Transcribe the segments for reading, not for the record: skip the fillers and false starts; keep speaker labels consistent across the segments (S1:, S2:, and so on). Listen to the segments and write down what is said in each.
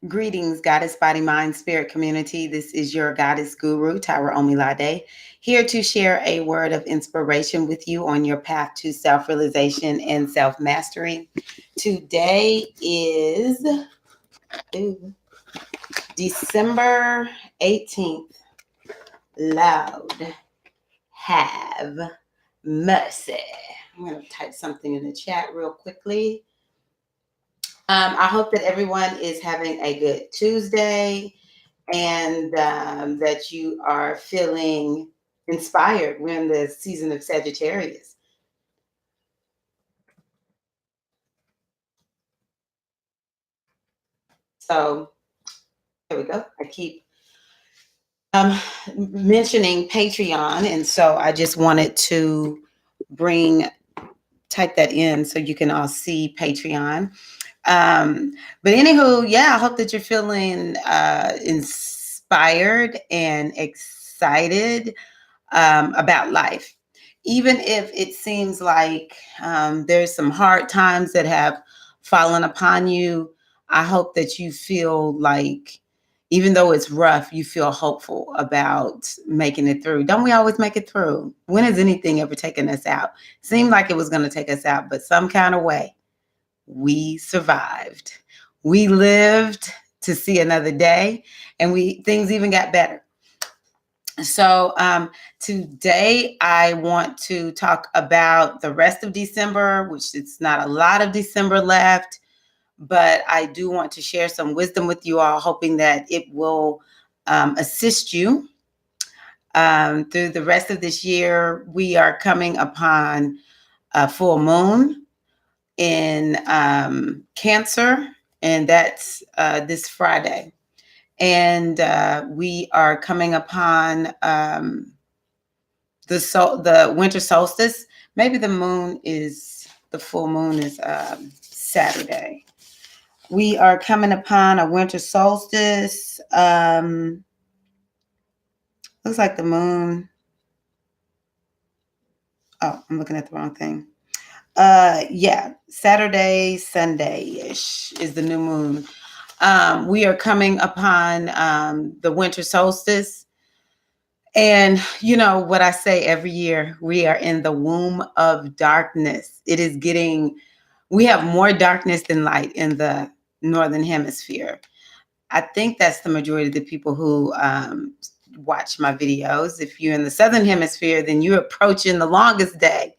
S1: Greetings, Goddess Body Mind Spirit community. This is your Goddess Guru, Tyra Omilade, here to share a word of inspiration with you on your path to self realization and self mastery. Today is December 18th. Lord, have mercy. I'm going to type something in the chat real quickly. I hope that everyone is having a good Tuesday and that you are feeling inspired. We're in the season of Sagittarius. So there we go. I keep mentioning Patreon, and so I just wanted to type that in so you can all see Patreon. But anywho, yeah, I hope that you're feeling inspired and excited about life. Even if it seems like there's some hard times that have fallen upon you, I hope that you feel like, even though it's rough, you feel hopeful about making it through. Don't we always make it through? When has anything ever taken us out? Seemed like it was going to take us out, but some kind of way, we survived. We lived to see another day, and things even got better. So today I want to talk about the rest of December, which it's not a lot of December left, but I do want to share some wisdom with you all, hoping that it will assist you through the rest of this year. We are coming upon a full moon in Cancer, and that's this Friday. And we are coming upon the winter solstice. Maybe the full moon is Saturday. We are coming upon a winter solstice. Looks like the moon. Oh, I'm looking at the wrong thing. Yeah, Saturday, Sunday-ish is the new moon. We are coming upon the winter solstice. And you know what I say every year, we are in the womb of darkness. We have more darkness than light in the Northern Hemisphere. I think that's the majority of the people who watch my videos. If you're in the Southern Hemisphere, then you're approaching the longest day.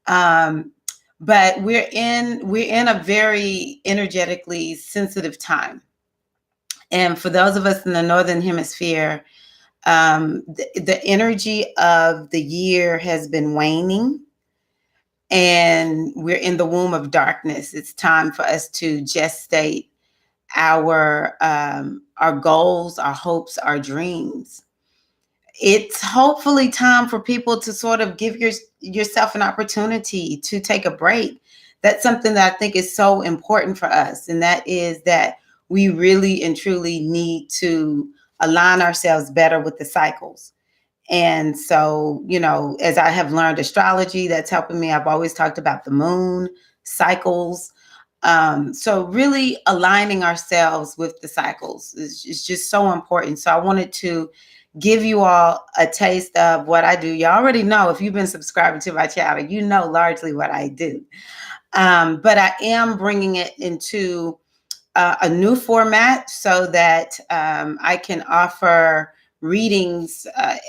S1: But we're in a very energetically sensitive time. And for those of us in the Northern Hemisphere, the energy of the year has been waning, and we're in the womb of darkness. It's time for us to gestate our goals, our hopes, our dreams. It's hopefully time for people to sort of give yourself an opportunity to take a break. That's something that I think is so important for us, and that is that we really and truly need to align ourselves better with the cycles. And so, as I have learned astrology, that's helping me. I've always talked about the moon cycles. So really aligning ourselves with the cycles is just so important. So I wanted to give you all a taste of what I do. You already know, if you've been subscribing to my channel, you know largely what I do. But I am bringing it into a new format so that I can offer readings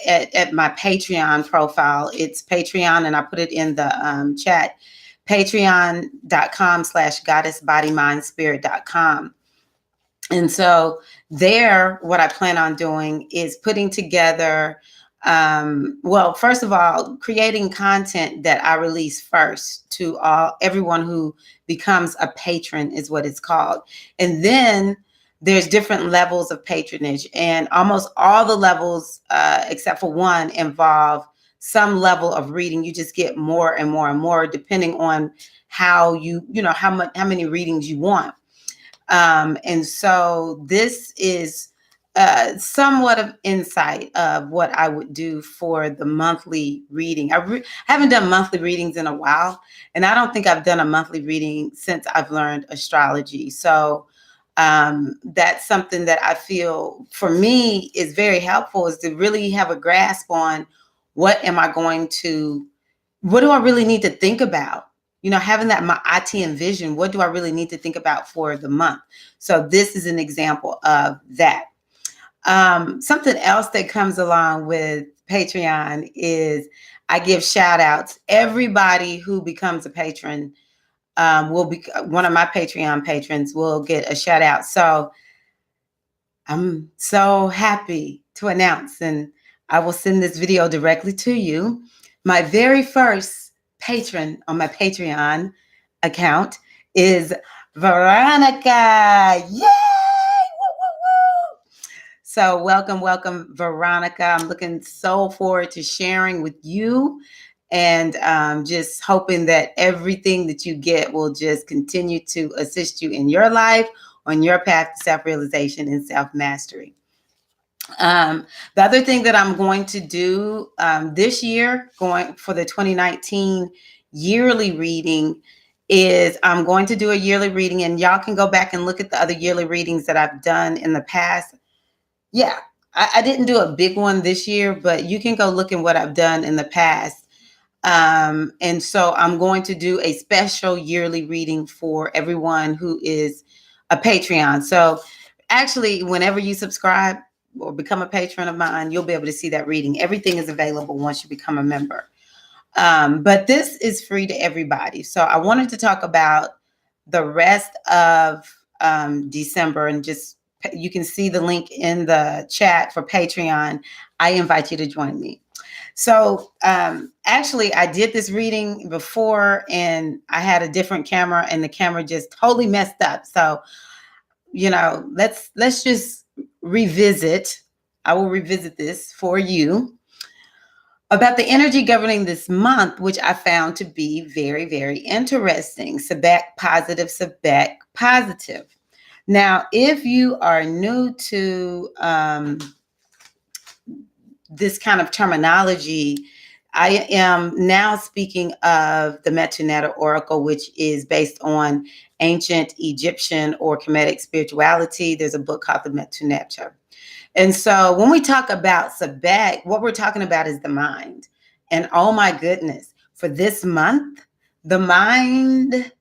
S1: at my Patreon profile. It's Patreon, and I put it in the chat, patreon.com/goddessbodymindspirit.com. And so there, what I plan on doing is putting together, first of all, creating content that I release first to everyone who becomes a patron is what it's called. And then there's different levels of patronage, and almost all the levels, except for one, involve some level of reading. You just get more and more and more depending on how how many readings you want. And so this is somewhat of insight of what I would do for the monthly reading. I haven't done monthly readings in a while, and I don't think I've done a monthly reading since I've learned astrology. So That's something that I feel for me is very helpful, is to really have a grasp on what am I going to, what do I really need to think about? Having that my IT and vision, what do I really need to think about for the month? So this is an example of that. Something else that comes along with Patreon is I give shout outs. Everybody who becomes a patron will be one of my Patreon patrons will get a shout out. So I'm so happy to announce, and I will send this video directly to you. My very first patron on my Patreon account is Veronica. Yay! Woo, woo, woo! So welcome, Veronica. I'm looking so forward to sharing with you, and just hoping that everything that you get will just continue to assist you in your life, on your path to self-realization and self-mastery. The other thing that I'm going to do this year, going for the 2019 yearly reading, is I'm going to do a yearly reading, and y'all can go back and look at the other yearly readings that I've done in the past. Yeah, I didn't do a big one this year, but you can go look at what I've done in the past. And so I'm going to do a special yearly reading for everyone who is a Patreon. So actually, whenever you subscribe or become a patron of mine, you'll be able to see that reading. Everything is available once you become a member. But this is free to everybody. So I wanted to talk about the rest of December, and just, you can see the link in the chat for Patreon. I invite you to join me. So actually, I did this reading before, and I had a different camera, and the camera just totally messed up. So, let's just revisit. I will revisit this for you about the energy governing this month, which I found to be very, very interesting. Sabbath positive, Sabbath positive. Now, if you are new to this kind of terminology, I am now speaking of the Metu Neter Oracle, which is based on ancient Egyptian or Kemetic spirituality. There's a book called the Metu Neter. And so when we talk about Sabbath, what we're talking about is the mind. And oh my goodness, for this month, the mind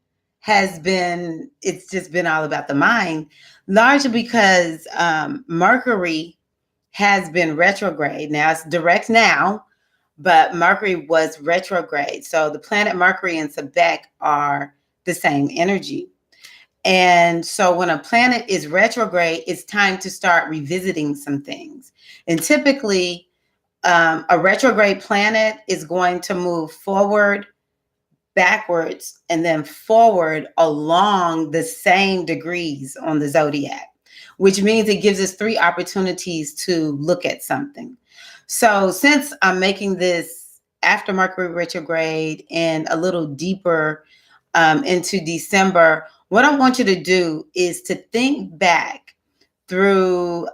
S1: it's just been all about the mind, largely because Mercury has been retrograde. Now it's direct now, but Mercury was retrograde. So the planet Mercury and Sabbath are the same energy. And so when a planet is retrograde, it's time to start revisiting some things. And typically, a retrograde planet is going to move forward, backwards, and then forward along the same degrees on the zodiac, which means it gives us 3 opportunities to look at something. So since I'm making this after Mercury retrograde and a little deeper into December, what I want you to do is to think back through,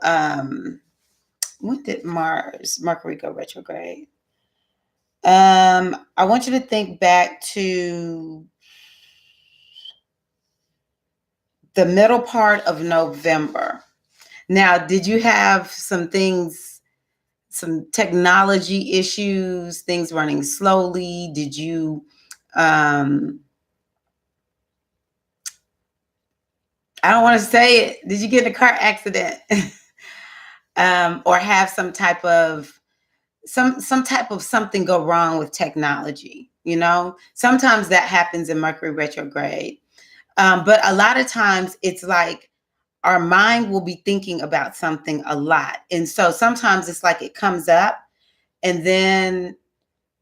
S1: when did Mercury go retrograde? I want you to think back to the middle part of November. Now, did you have some things, some technology issues, things running slowly? Did you, I don't want to say it. Did you get in a car accident? Or have some type of something go wrong with technology? Sometimes that happens in Mercury retrograde. But a lot of times it's like our mind will be thinking about something a lot. And so sometimes it's like it comes up, and then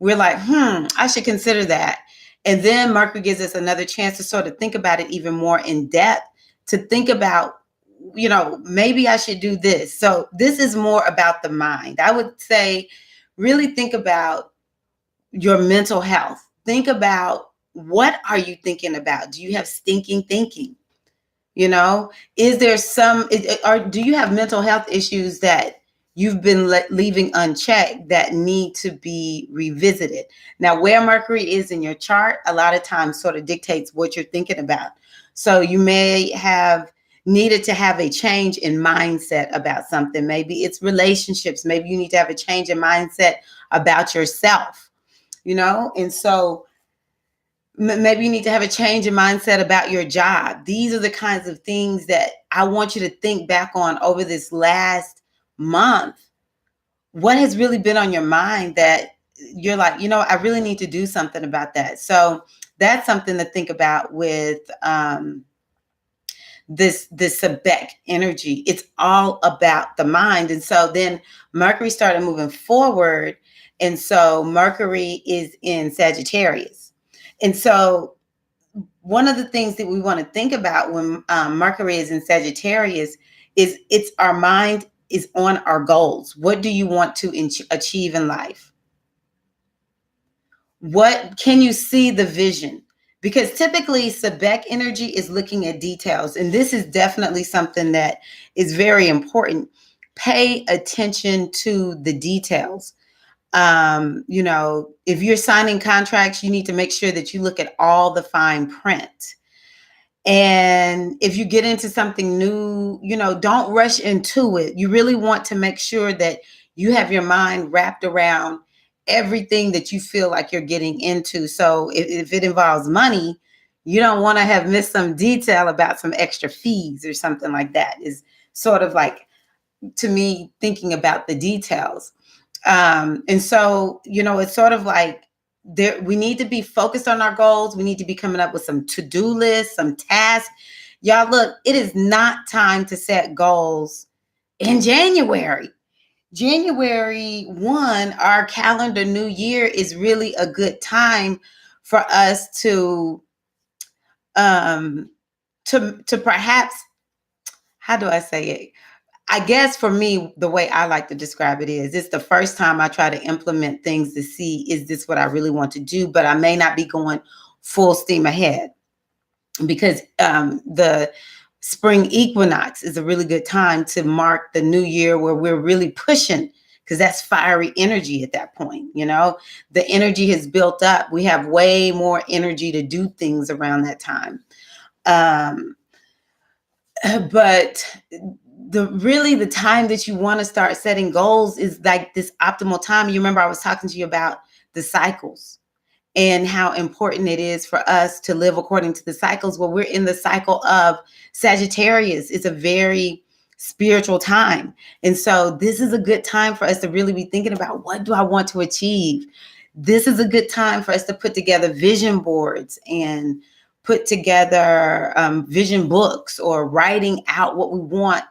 S1: we're like, I should consider that. And then Mercury gives us another chance to sort of think about it even more in depth, to think about, maybe I should do this. So this is more about the mind. I would say really think about your mental health. Think about, what are you thinking about? Do you have stinking thinking? Is there or do you have mental health issues that you've been leaving unchecked that need to be revisited? Now, where Mercury is in your chart, a lot of times sort of dictates what you're thinking about. So you may have needed to have a change in mindset about something. Maybe it's relationships. Maybe you need to have a change in mindset about yourself, And so maybe you need to have a change in mindset about your job. These are the kinds of things that I want you to think back on over this last month. What has really been on your mind that you're like, I really need to do something about that. So that's something to think about with this Sebek energy. It's all about the mind. And so then Mercury started moving forward. And so Mercury is in Sagittarius. And so one of the things that we want to think about when Mercury is in Sagittarius is our mind is on our goals. What do you want to achieve in life? What can you see the vision? Because typically Sebek energy is looking at details. And this is definitely something that is very important. Pay attention to the details. If you're signing contracts, you need to make sure that you look at all the fine print. And if you get into something new, don't rush into it. You really want to make sure that you have your mind wrapped around everything that you feel like you're getting into. So if it involves money, you don't want to have missed some detail about some extra fees or something like that. Is sort of like, to me, thinking about the details. And so, it's sort of like we need to be focused on our goals. We need to be coming up with some to-do lists, some tasks. Y'all, look, it is not time to set goals in January. January 1, our calendar new year, is really a good time for us to perhaps, how do I say it? I guess for me, the way I like to describe it is it's the first time I try to implement things to see, is this what I really want to do? But I may not be going full steam ahead, because the spring equinox is a really good time to mark the new year, where we're really pushing, because that's fiery energy at that point. The energy has built up. We have way more energy to do things around that time. But the time that you want to start setting goals is like this optimal time. You remember I was talking to you about the cycles and how important it is for us to live according to the cycles. Well, we're in the cycle of Sagittarius. It's a very spiritual time. And so this is a good time for us to really be thinking about, what do I want to achieve? This is a good time for us to put together vision boards and put together vision books, or writing out what we want.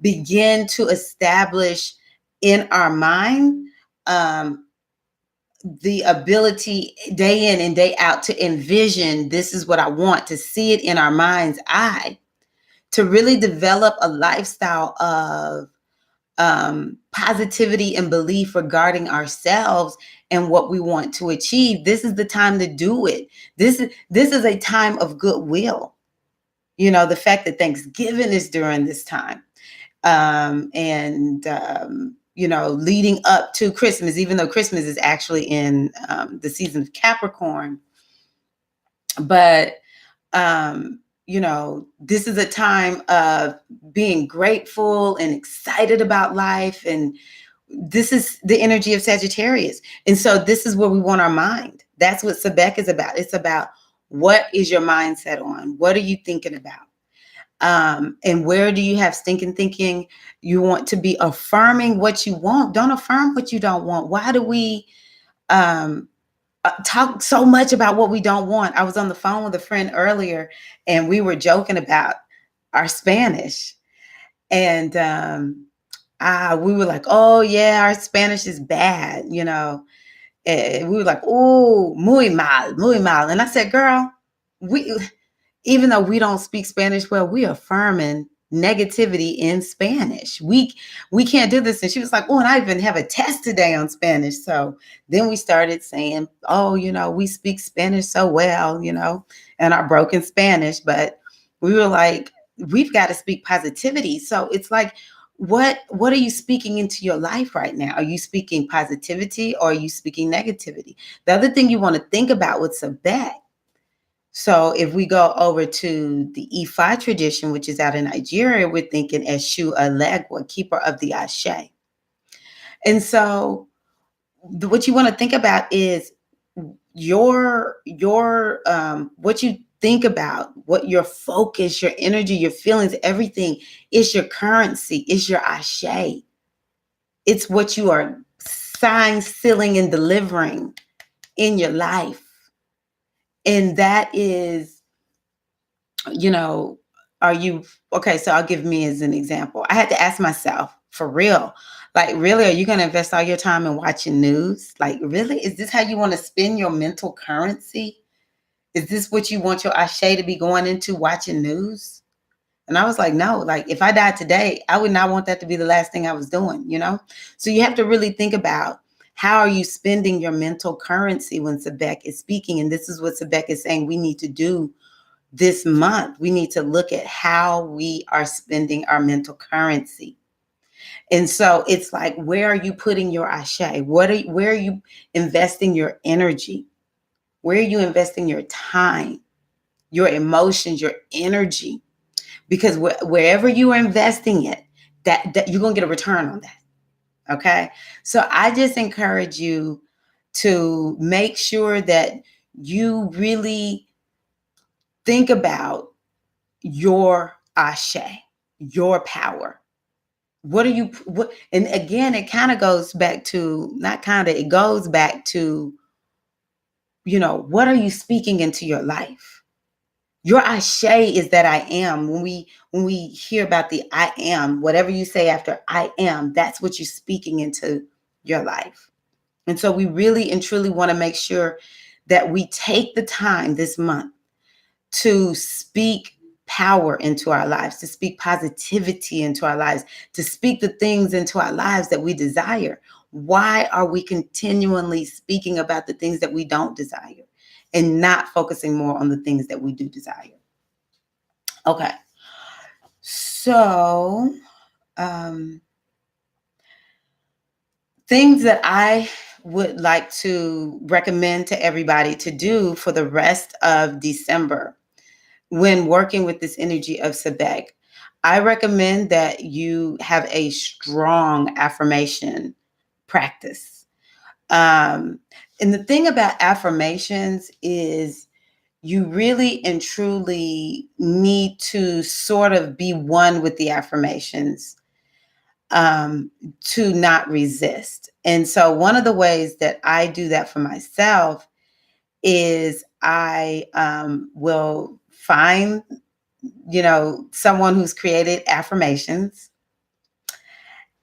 S1: Begin to establish in our mind the ability day in and day out to envision, this is what I want, to see it in our mind's eye, to really develop a lifestyle of positivity and belief regarding ourselves and what we want to achieve. This is the time to do it. This is a time of goodwill. The fact that Thanksgiving is during this time. Leading up to Christmas, even though Christmas is actually in the season of Capricorn. But, this is a time of being grateful and excited about life. And this is the energy of Sagittarius. And so this is where we want our mind. That's what Sebek is about. It's about, what is your mindset on? What are you thinking about? And where do you have stinking thinking? You want to be affirming what you want. Don't affirm what you don't want. Why do we talk so much about what we don't want? I was on the phone with a friend earlier, and we were joking about our Spanish. And we were like, oh yeah, our Spanish is bad, And we were like, oh, muy mal, muy mal. And I said, girl, even though we don't speak Spanish well, we affirming negativity in Spanish. We can't do this. And she was like, oh, and I even have a test today on Spanish. So then we started saying, oh, we speak Spanish so well, and our broken Spanish. But we were like, we've got to speak positivity. So it's like, what are you speaking into your life right now? Are you speaking positivity, or are you speaking negativity? The other thing you want to think about with Sebek, So if we go over to the Ifa tradition, which is out in Nigeria, we're thinking Eshu Alegwa, keeper of the Ashe. And so what you want to think about is your what you think about, what your focus, your energy, your feelings, everything is your currency, is your Ashe. It's what you are signing, sealing, and delivering in your life. And that is, you know, are you okay? So I'll give me as an example. I had to ask myself, for real, like, really, are you going to invest all your time in watching news? Like, really, is this how you want to spend your mental currency? Is this what you want your Ashe to be going into, watching news? And I was like, no, like, if I died today, I would not want that to be the last thing I was doing, you know? So you have to really think about, how are you spending your mental currency when Sebek is speaking? And this is what Sebek is saying we need to do this month. We need to look at how we are spending our mental currency. And so it's like, where are you putting your Ashe? Where are you investing your energy? Where are you investing your time, your emotions, your energy? Because wherever you are investing it, that you're going to get a return on that. Okay. So I just encourage you to make sure that you really think about your Ashe, your power. What are you, what, and again, it kind of goes back to, not kind of, it goes back to, what are you speaking into your life? Your Ashe is that I am. When we hear about the I am, whatever you say after I am, that's what you're speaking into your life. And so we really and truly want to make sure that we take the time this month to speak power into our lives, to speak positivity into our lives, to speak the things into our lives that we desire. Why are we continually speaking about the things that we don't desire and not focusing more on the things that we do desire? Okay. So, things that I would like to recommend to everybody to do for the rest of December when working with this energy of Sebek, I recommend that you have a strong affirmation practice. And the thing about affirmations is you really and truly need to sort of be one with the affirmations, to not resist. And so, one of the ways that I do that for myself is I will find, someone who's created affirmations.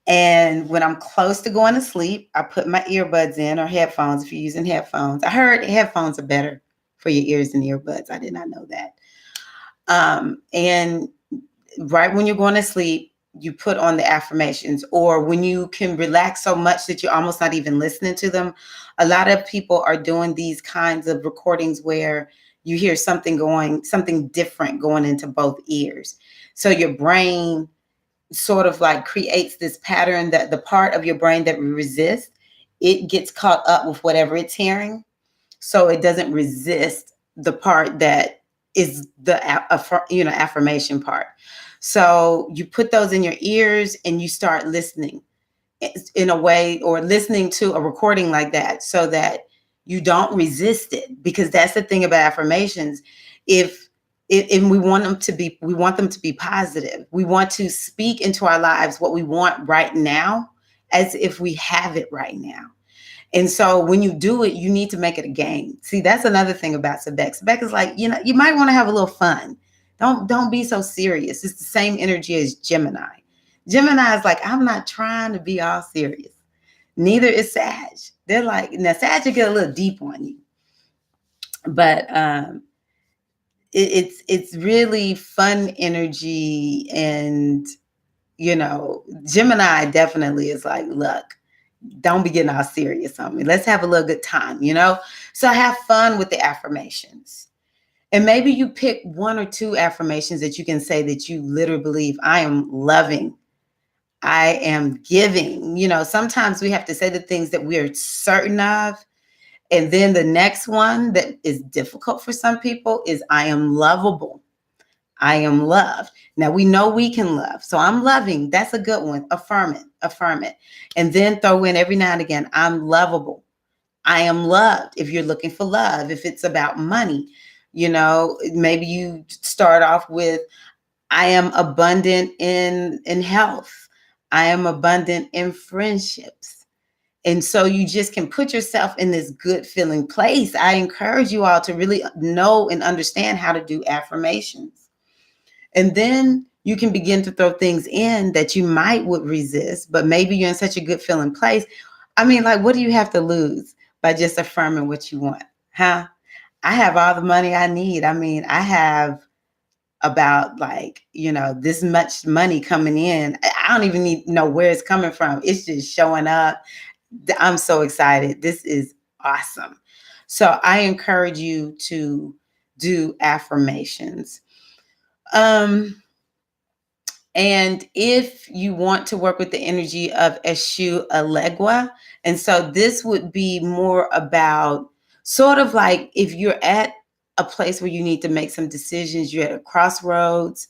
S1: And when I'm close to going to sleep, I put my earbuds in, or headphones if you're using headphones. I heard headphones are better for your ears than earbuds. I did not know that. And right when you're going to sleep, you put on the affirmations, or when you can relax so much that you're almost not even listening to them. A lot of people are doing these kinds of recordings where you hear something different going into both ears. So your brain sort of like creates this pattern that the part of your brain that resists, it gets caught up with whatever it's hearing. So it doesn't resist the part that is the affirmation part. So you put those in your ears and you start listening in a way, or listening to a recording like that, so that you don't resist it. Because that's the thing about affirmations. And we want them to be positive. We want to speak into our lives what we want right now, as if we have it right now. And so when you do it, you need to make it a game. See, that's another thing about Sebek. Sebek is like, you might want to have a little fun. Don't be so serious. It's the same energy as Gemini. Gemini is like, I'm not trying to be all serious. Neither is Sag. They're like, now Sag will get a little deep on you. But it's really fun energy. And, Gemini definitely is like, look, don't be getting all serious on me. Let's have a little good time, So have fun with the affirmations. And maybe you pick one or two affirmations that you can say that you literally believe. I am loving. I am giving. Sometimes we have to say the things that we're certain of. And then the next one that is difficult for some people is I am lovable. I am loved. Now we know we can love. So I'm loving. That's a good one. Affirm it. Affirm it. And then throw in every now and again, I'm lovable. I am loved. If you're looking for love, if it's about money, maybe you start off with I am abundant in health. I am abundant in friendships. And so you just can put yourself in this good feeling place. I encourage you all to really know and understand how to do affirmations. And then you can begin to throw things in that you would resist, but maybe you're in such a good feeling place. I mean, like, what do you have to lose by just affirming what you want? Huh? I have all the money I need. I mean, I have about this much money coming in. I don't even need to know where it's coming from. It's just showing up. I'm so excited. This is awesome. So I encourage you to do affirmations. And if you want to work with the energy of Eshu Alegua, and so this would be more about sort of like if you're at a place where you need to make some decisions, you're at a crossroads,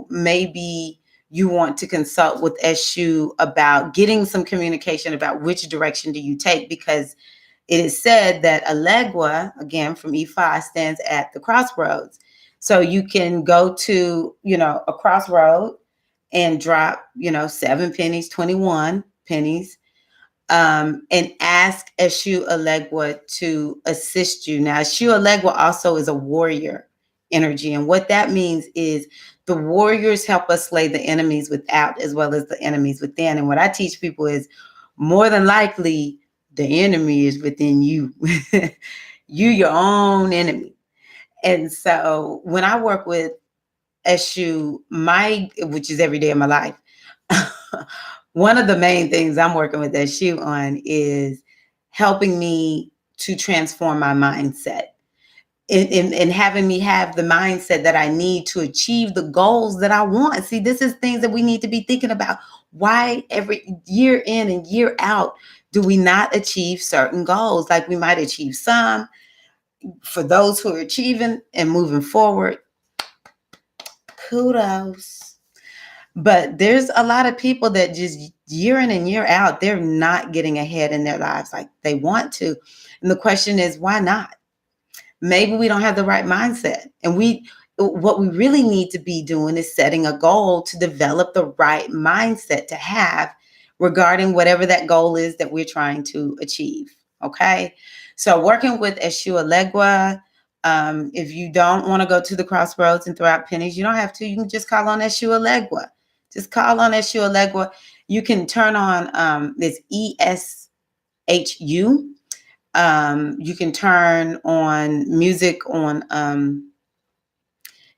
S1: maybe you want to consult with Eshu about getting some communication about which direction do you take, because it is said that Alegua, again from Ifa, stands at the crossroads. So you can go to, a crossroad and drop, 7 pennies, 21 pennies, and ask Eshu Alegua to assist you. Now, Eshu Alegua also is a warrior energy. And what that means is the warriors help us slay the enemies without as well as the enemies within. And what I teach people is more than likely the enemy is within you. You, your own enemy. And so when I work with Eshu, which is every day of my life, one of the main things I'm working with Eshu on is helping me to transform my mindset and having me have the mindset that I need to achieve the goals that I want. See, this is things that we need to be thinking about. Why every year in and year out do we not achieve certain goals? Like we might achieve some. For those who are achieving and moving forward, kudos. But there's a lot of people that just year in and year out, they're not getting ahead in their lives like they want to. And the question is, why not? Maybe we don't have the right mindset. And what we really need to be doing is setting a goal to develop the right mindset to have regarding whatever that goal is that we're trying to achieve. Okay. So working with Eshu Alegua, if you don't want to go to the crossroads and throw out pennies, you don't have to. You can just call on Eshu Alegua. Just call on Eshu Alegua. You can turn on this ESHU. You can turn on music on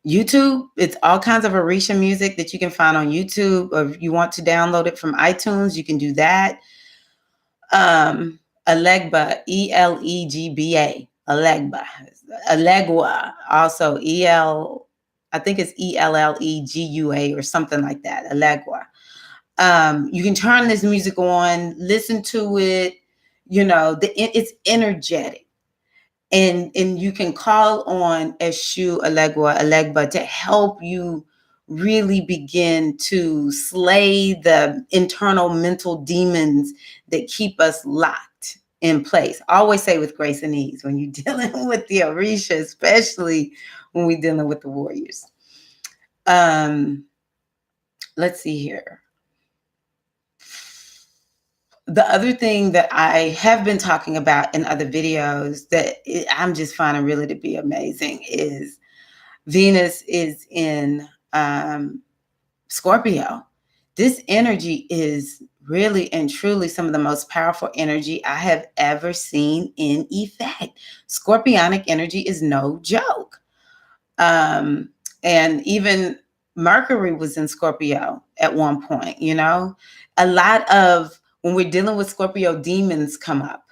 S1: YouTube. It's all kinds of Orisha music that you can find on YouTube, or if you want to download it from iTunes, you can do that. Alegba, Elegba, Alegba, Alegua, also I think it's Ellegua or something like that, Alegua. You can turn this music on, listen to it. It's energetic, and you can call on Eshu Alegba to help you really begin to slay the internal mental demons that keep us locked in place. I always say with grace and ease when you're dealing with the Orisha, especially when we're dealing with the warriors. Let's see here. The other thing that I have been talking about in other videos that I'm just finding really to be amazing is Venus is in Scorpio. This energy is really and truly some of the most powerful energy I have ever seen in effect. Scorpionic energy is no joke. And even Mercury was in Scorpio at one point, a lot of when we're dealing with Scorpio, demons come up,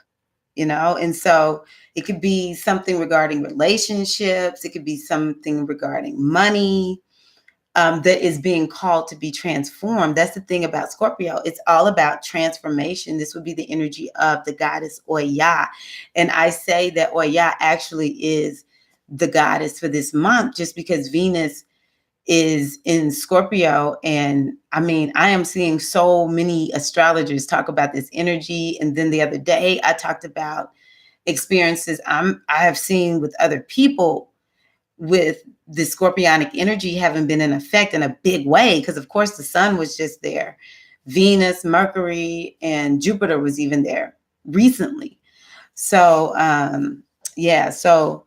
S1: and so it could be something regarding relationships. It could be something regarding money. that is being called to be transformed. That's the thing about Scorpio. It's all about transformation. This would be the energy of the goddess Oya. And I say that Oya actually is the goddess for this month just because Venus is in Scorpio. And I mean, I am seeing so many astrologers talk about this energy. And then the other day I talked about experiences I have seen with other people with the scorpionic energy having been in effect in a big way, because of course the sun was just there. Venus, Mercury, and Jupiter was even there recently. So yeah, so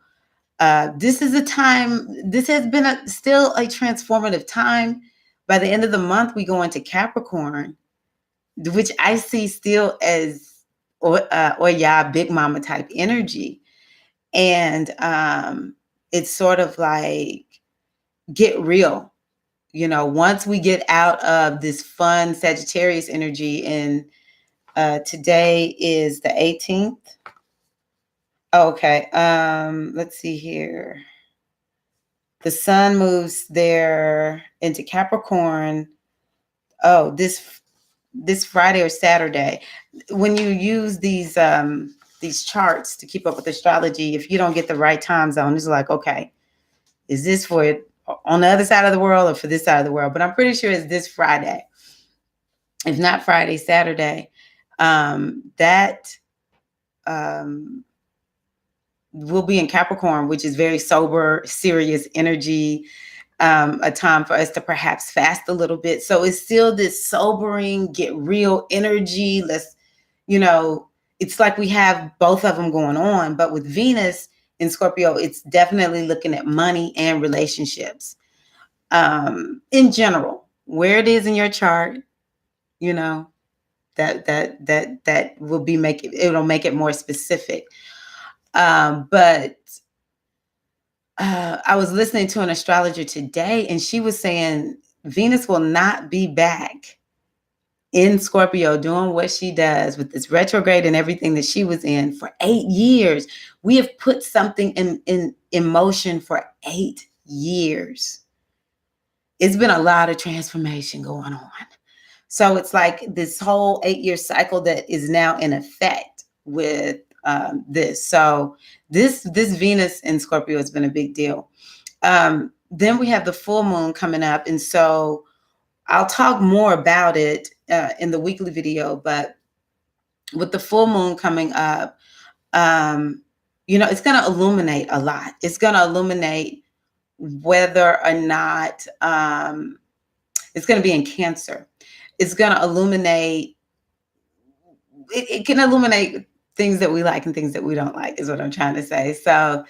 S1: this is a time, this has been still a transformative time. By the end of the month, we go into Capricorn, which I see still as Oya, Big Mama type energy. And it's sort of like, get real. You know, once we get out of this fun Sagittarius energy, and today is the 18th. Okay, let's see here. The sun moves there into Capricorn. Oh, this Friday or Saturday. When you use these charts to keep up with astrology, if you don't get the right time zone, it's like, okay, is this for on the other side of the world or for this side of the world? But I'm pretty sure it's this Friday. If not Friday, Saturday. That will be in Capricorn, which is very sober, serious energy. A time for us to perhaps fast a little bit. So it's still this sobering, get real energy. Let's, you know, it's like we have both of them going on. But with Venus in Scorpio, it's definitely looking at money and relationships. In general, where it is in your chart, you know, that will be it'll make it more specific. But I was listening to an astrologer today, and she was saying Venus will not be back in Scorpio doing what she does with this retrograde and everything that she was in for 8 years. We have put something in motion for 8 years. It's been a lot of transformation going on. So it's like this whole 8-year cycle that is now in effect with this. So this Venus in Scorpio has been a big deal. Then we have the full moon coming up. And so I'll talk more about it in the weekly video. But with the full moon coming up, you know, it's going to illuminate a lot. It's going to illuminate whether or not it's going to be in Cancer. It's going to illuminate, it can illuminate things that we like and things that we don't like, is what I'm trying to say. So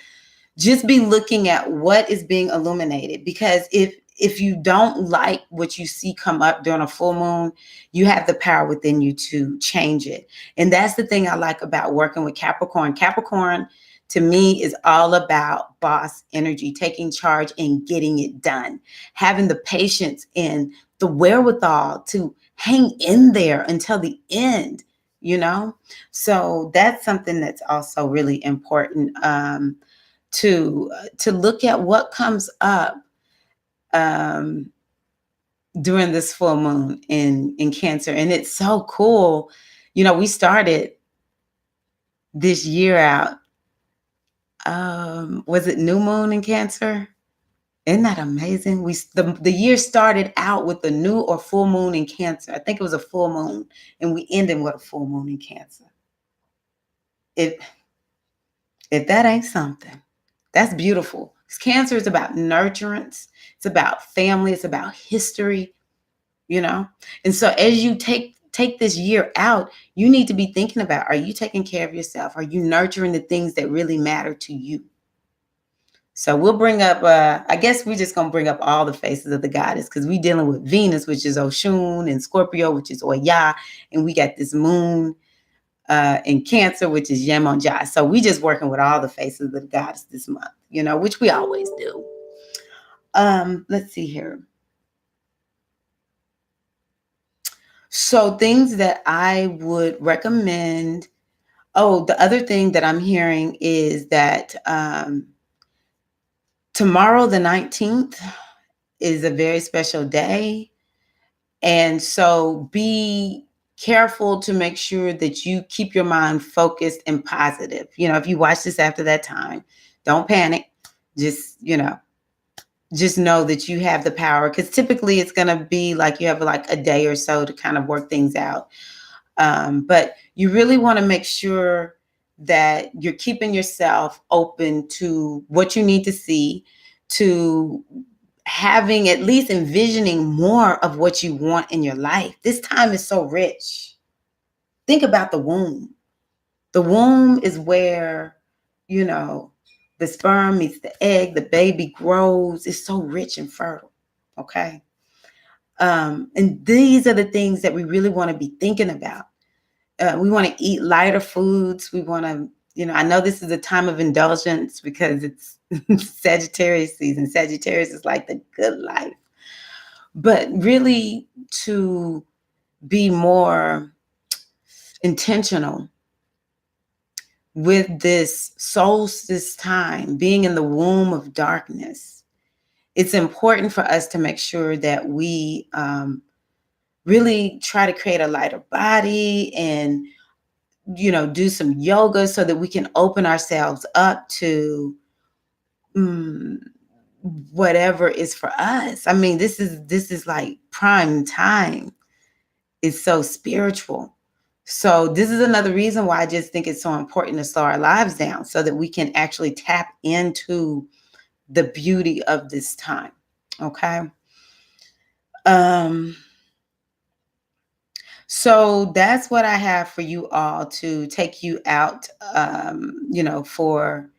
S1: just be looking at what is being illuminated, because if you don't like what you see come up during a full moon, you have the power within you to change it. And that's the thing I like about working with Capricorn. Capricorn, to me, is all about boss energy, taking charge and getting it done, having the patience and the wherewithal to hang in there until the end, you know? So that's something that's also really important, to look at what comes up during this full moon in Cancer. And it's so cool. You know, we started this year out. Was it new moon in Cancer? Isn't that amazing? The year started out with a new or full moon in Cancer. I think it was a full moon, and we ended with a full moon in Cancer. If that ain't something, that's beautiful. Cancer is about nurturance. It's about family. It's about history, you know? And so as you take this year out, you need to be thinking about, are you taking care of yourself? Are you nurturing the things that really matter to you? So we'll bring up, I guess we're just going to bring up all the faces of the goddess, because we're dealing with Venus, which is Oshun, and Scorpio, which is Oya, and we got this moon in Cancer, which is Yemonja. So we just working with all the faces of the goddess this month, you know, which we always do. Let's see here. So things that I would recommend. Oh, the other thing that I'm hearing is that tomorrow, the 19th, is a very special day. And so be careful to make sure that you keep your mind focused and positive. If you watch this after that time, don't panic. Just, just know that you have the power, because typically it's going to be like you have like a day or so to kind of work things out. But you really want to make sure that you're keeping yourself open to what you need to see, to having, at least envisioning more of what you want in your life. This time is so rich. Think about the womb. The womb is where, you know, the sperm meets the egg, the baby grows. It's so rich and fertile. Okay. And these are the things that we really want to be thinking about. We want to eat lighter foods. We want to, I know this is a time of indulgence because it's Sagittarius season. Sagittarius is like the good life. But really to be more intentional with this solstice time, being in the womb of darkness. It's important for us to make sure that we really try to create a lighter body and, do some yoga so that we can open ourselves up to whatever is for us. I mean, this is like prime time. It's so spiritual. So this is another reason why I just think it's so important to slow our lives down so that we can actually tap into the beauty of this time. Okay. So that's what I have for you all to take you out, for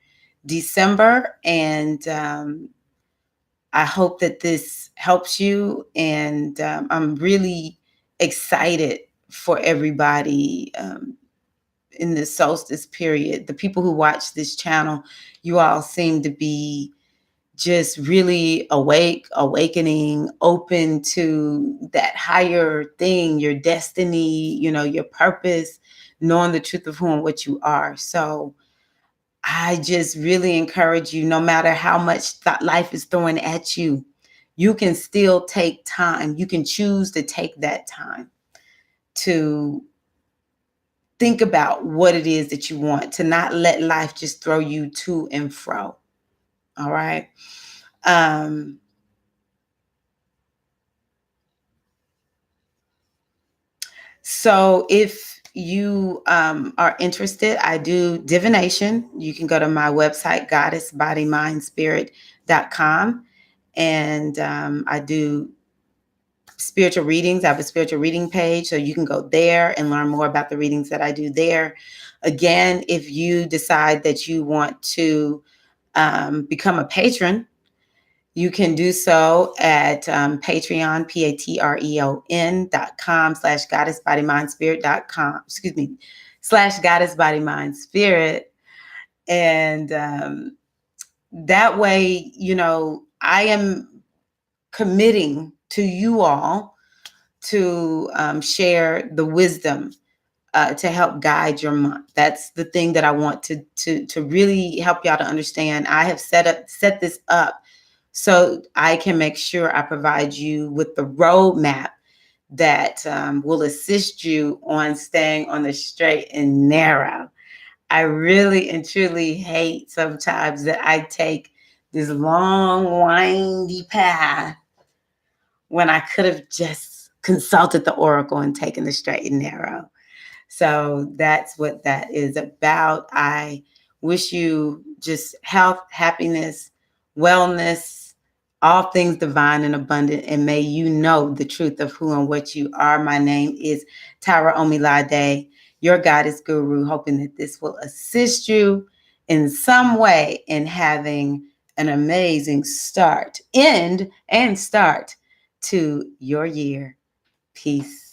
S1: December. And I hope that this helps you. And I'm really excited for everybody in the solstice period. The people who watch this channel, you all seem to be just really awakening, open to that higher thing, your destiny, your purpose, knowing the truth of who and what you are. So I just really encourage you, no matter how much life is throwing at you, you can still take time. You can choose to take that time to think about what it is that you want, to not let life just throw you to and fro. All right. So if you are interested, I do divination. You can go to my website, goddessbodymindspirit.com. And I do spiritual readings. I have a spiritual reading page, so you can go there and learn more about the readings that I do there. Again, if you decide that you want to become a patron, you can do so at Patreon, patreon.com/goddessbodymindspirit.com, /goddessbodymindspirit. And that way, I am committing to you all to share the wisdom to help guide your month. That's the thing that I want to really help y'all to understand. I have set this up so I can make sure I provide you with the roadmap that will assist you on staying on the straight and narrow. I really and truly hate sometimes that I take this long, windy path when I could have just consulted the oracle and taken the straight and narrow. So that's what that is about. I wish you just health, happiness, wellness, all things divine and abundant, and may you know the truth of who and what you are. My name is Tara Omilade, your goddess guru, hoping that this will assist you in some way in having an amazing start to your year. Peace.